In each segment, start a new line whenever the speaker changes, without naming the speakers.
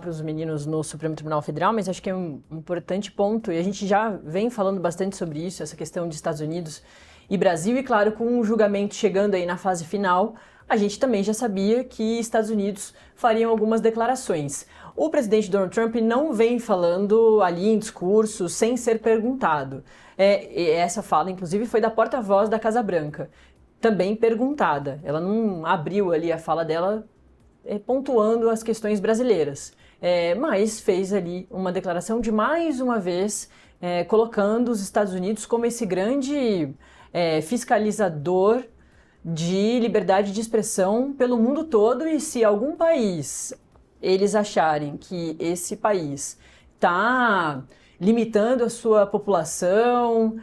para os meninos no Supremo Tribunal Federal, mas acho que é um importante ponto, e a gente já vem falando bastante sobre isso, essa questão de Estados Unidos e Brasil, e claro, com o julgamento chegando aí na fase final, a gente também já sabia que Estados Unidos fariam algumas declarações. O presidente Donald Trump não vem falando ali em discurso sem ser perguntado. Essa fala, inclusive, foi da porta-voz da Casa Branca, também perguntada. Ela não abriu ali a fala dela pontuando as questões brasileiras, mas fez ali uma declaração de, mais uma vez, colocando os Estados Unidos como esse grande fiscalizador de liberdade de expressão pelo mundo todo, e se algum país eles acharem que esse país está limitando a sua população,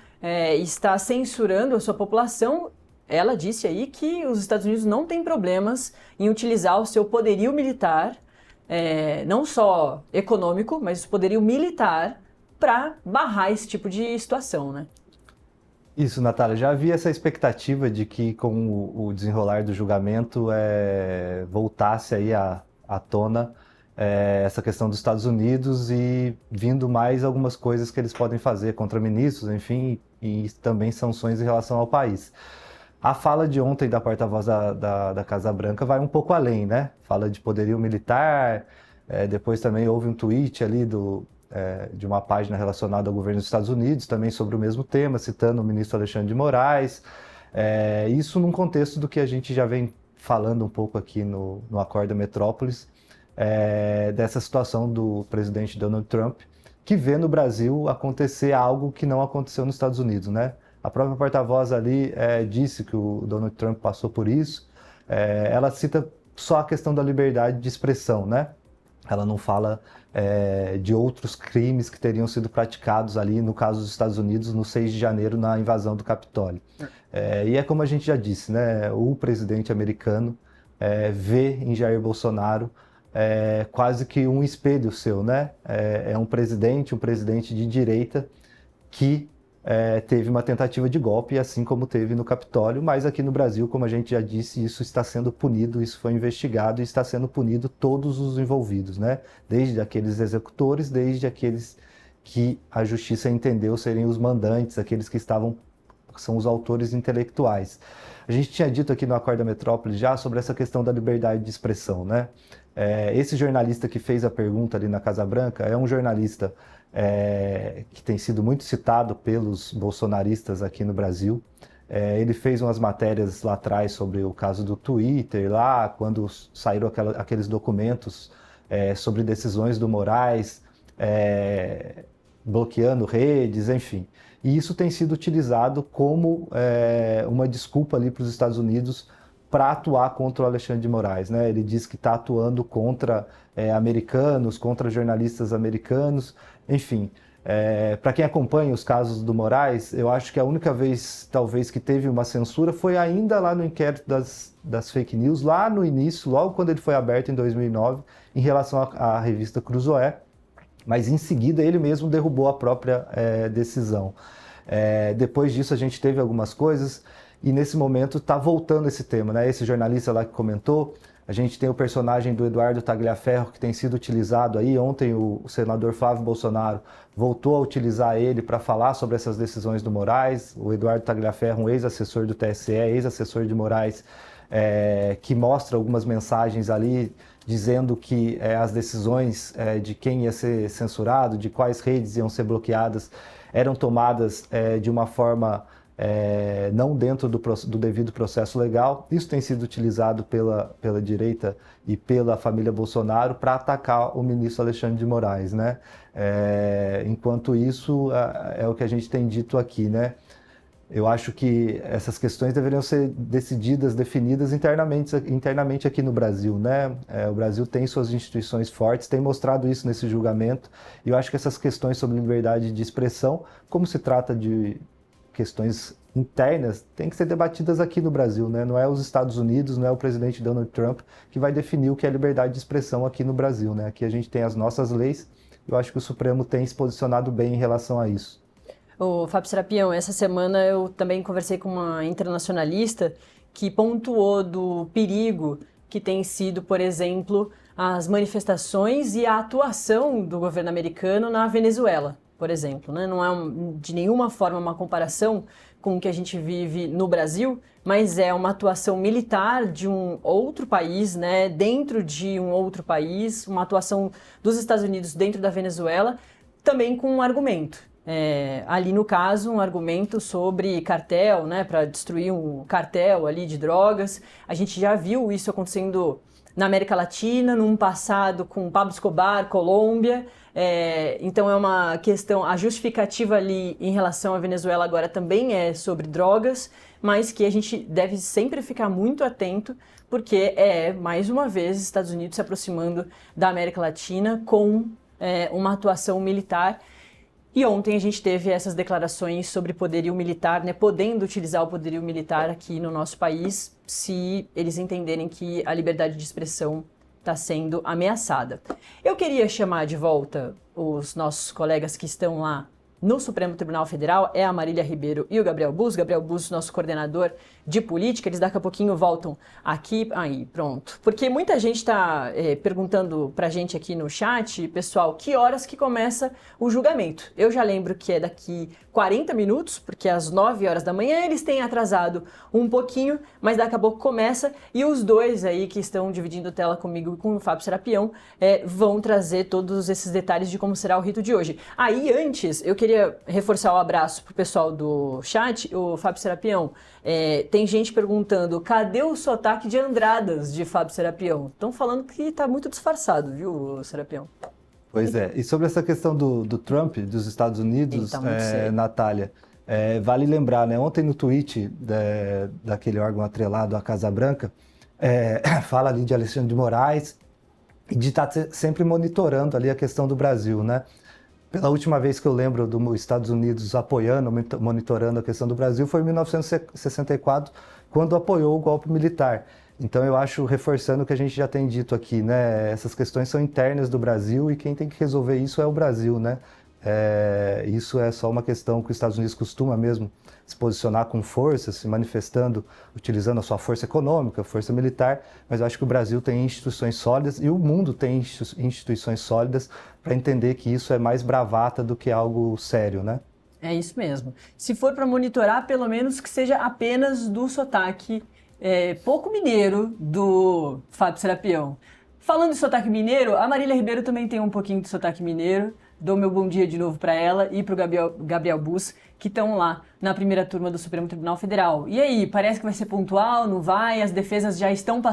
está censurando a sua população, ela disse aí que os Estados Unidos não têm problemas em utilizar o seu poderio militar, não só econômico, mas o poderio militar para barrar esse tipo de situação, né?
Isso, Natália. Já havia essa expectativa de que com o desenrolar do julgamento voltasse aí à tona essa questão dos Estados Unidos e vindo mais algumas coisas que eles podem fazer contra ministros, enfim, e também sanções em relação ao país. A fala de ontem da porta-voz da Casa Branca vai um pouco além, né? Fala de poderio militar, depois também houve um tweet ali de uma página relacionada ao governo dos Estados Unidos, também sobre o mesmo tema, citando o ministro Alexandre de Moraes. Isso num contexto do que a gente já vem falando um pouco aqui no Acorda Metrópolis, dessa situação do presidente Donald Trump, que vê no Brasil acontecer algo que não aconteceu nos Estados Unidos, né? A própria porta-voz ali disse que o Donald Trump passou por isso. Ela cita só a questão da liberdade de expressão, né? Ela não fala de outros crimes que teriam sido praticados ali, no caso dos Estados Unidos, no 6 de janeiro, na invasão do Capitólio. E é como a gente já disse, né? O presidente americano vê em Jair Bolsonaro quase que um espelho seu, né? É um presidente de direita que teve uma tentativa de golpe, assim como teve no Capitólio, mas aqui no Brasil, como a gente já disse, isso está sendo punido, isso foi investigado e está sendo punido todos os envolvidos, né? Desde aqueles executores, desde aqueles que a justiça entendeu serem os mandantes, aqueles que são os autores intelectuais. A gente tinha dito aqui no Acorda Metrópole já sobre essa questão da liberdade de expressão, né? Esse jornalista que fez a pergunta ali na Casa Branca é um jornalista que tem sido muito citado pelos bolsonaristas aqui no Brasil. Ele fez umas matérias lá atrás sobre o caso do Twitter, lá quando saíram aqueles documentos sobre decisões do Moraes, bloqueando redes, enfim. E isso tem sido utilizado como uma desculpa ali para os Estados Unidos para atuar contra o Alexandre de Moraes, né? Ele diz que está atuando contra americanos, contra jornalistas americanos, enfim. Para quem acompanha os casos do Moraes, eu acho que a única vez, talvez, que teve uma censura foi ainda lá no inquérito das fake news, lá no início, logo quando ele foi aberto em 2009, em relação à revista Cruzoé, mas em seguida ele mesmo derrubou a própria decisão. Depois disso a gente teve algumas coisas, e nesse momento está voltando esse tema, né? Esse jornalista lá que comentou, a gente tem o personagem do Eduardo Tagliaferro, que tem sido utilizado aí. Ontem o senador Flávio Bolsonaro voltou a utilizar ele para falar sobre essas decisões do Moraes. O Eduardo Tagliaferro, um ex-assessor do TSE, ex-assessor de Moraes, que mostra algumas mensagens ali dizendo que as decisões de quem ia ser censurado, de quais redes iam ser bloqueadas, eram tomadas de uma forma não dentro do devido processo legal. Isso tem sido utilizado pela direita e pela família Bolsonaro para atacar o ministro Alexandre de Moraes, né? Enquanto isso, é o que a gente tem dito aqui, né? Eu acho que essas questões deveriam ser definidas internamente aqui no Brasil, né? O Brasil tem suas instituições fortes, tem mostrado isso nesse julgamento, e eu acho que essas questões sobre liberdade de expressão, como se trata de questões internas, têm que ser debatidas aqui no Brasil, né? Não é os Estados Unidos, não é o presidente Donald Trump que vai definir o que é liberdade de expressão aqui no Brasil, né? Aqui a gente tem as nossas leis, e eu acho que o Supremo tem se posicionado bem em relação a isso.
Ô, Fábio Serapião, essa semana eu também conversei com uma internacionalista que pontuou do perigo que tem sido, por exemplo, as manifestações e a atuação do governo americano na Venezuela, por exemplo, né? Não é de nenhuma forma uma comparação com o que a gente vive no Brasil, mas é uma atuação militar de um outro país, né? Dentro de um outro país, uma atuação dos Estados Unidos dentro da Venezuela, também com um argumento. Ali no caso, um argumento sobre cartel, né? Para destruir um cartel ali de drogas. A gente já viu isso acontecendo na América Latina, num passado com Pablo Escobar, Colômbia. Então é uma questão, a justificativa ali em relação à Venezuela agora também é sobre drogas, mas que a gente deve sempre ficar muito atento, porque mais uma vez, Estados Unidos se aproximando da América Latina com uma atuação militar. E ontem a gente teve essas declarações sobre poderio militar, né, podendo utilizar o poderio militar aqui no nosso país, se eles entenderem que a liberdade de expressão está sendo ameaçada. Eu queria chamar de volta os nossos colegas que estão lá no Supremo Tribunal Federal, a Marília Ribeiro e o Gabriel Bus, nosso coordenador de política. Eles daqui a pouquinho voltam aqui. Aí, pronto. Porque muita gente está perguntando pra gente aqui no chat, pessoal, que horas que começa o julgamento. Eu já lembro que é daqui 40 minutos, porque às 9 horas da manhã eles têm atrasado um pouquinho, mas daqui a pouco começa, e os dois aí que estão dividindo tela comigo e com o Fábio Serapião vão trazer todos esses detalhes de como será o rito de hoje. Aí, antes, eu queria reforçar o abraço pro pessoal do chat, o Fábio Serapião. Tem gente perguntando, cadê o sotaque de Andradas de Fábio Serapião? Estão falando que tá muito disfarçado, viu, Serapião?
Pois é, e sobre essa questão do Trump, dos Estados Unidos, Natália, vale lembrar, né, ontem no tweet daquele órgão atrelado à Casa Branca, fala ali de Alexandre de Moraes e de estar sempre monitorando ali a questão do Brasil, né? Pela última vez que eu lembro dos Estados Unidos apoiando, monitorando a questão do Brasil, foi em 1964, quando apoiou o golpe militar. Então eu acho, reforçando o que a gente já tem dito aqui, né? Essas questões são internas do Brasil e quem tem que resolver isso é o Brasil, né? Isso é só uma questão que os Estados Unidos costuma mesmo se posicionar com força, se manifestando, utilizando a sua força econômica, força militar, mas eu acho que o Brasil tem instituições sólidas e o mundo tem instituições sólidas para entender que isso é mais bravata do que algo sério, né?
É isso mesmo. Se for para monitorar, pelo menos que seja apenas do sotaque pouco mineiro do Fábio Serapião. Falando de sotaque mineiro, a Marília Ribeiro também tem um pouquinho de sotaque mineiro. Dou meu bom dia de novo para ela e para o Gabriel Bus, que estão lá na primeira turma do Supremo Tribunal Federal. E aí, parece que vai ser pontual, não vai? As defesas já estão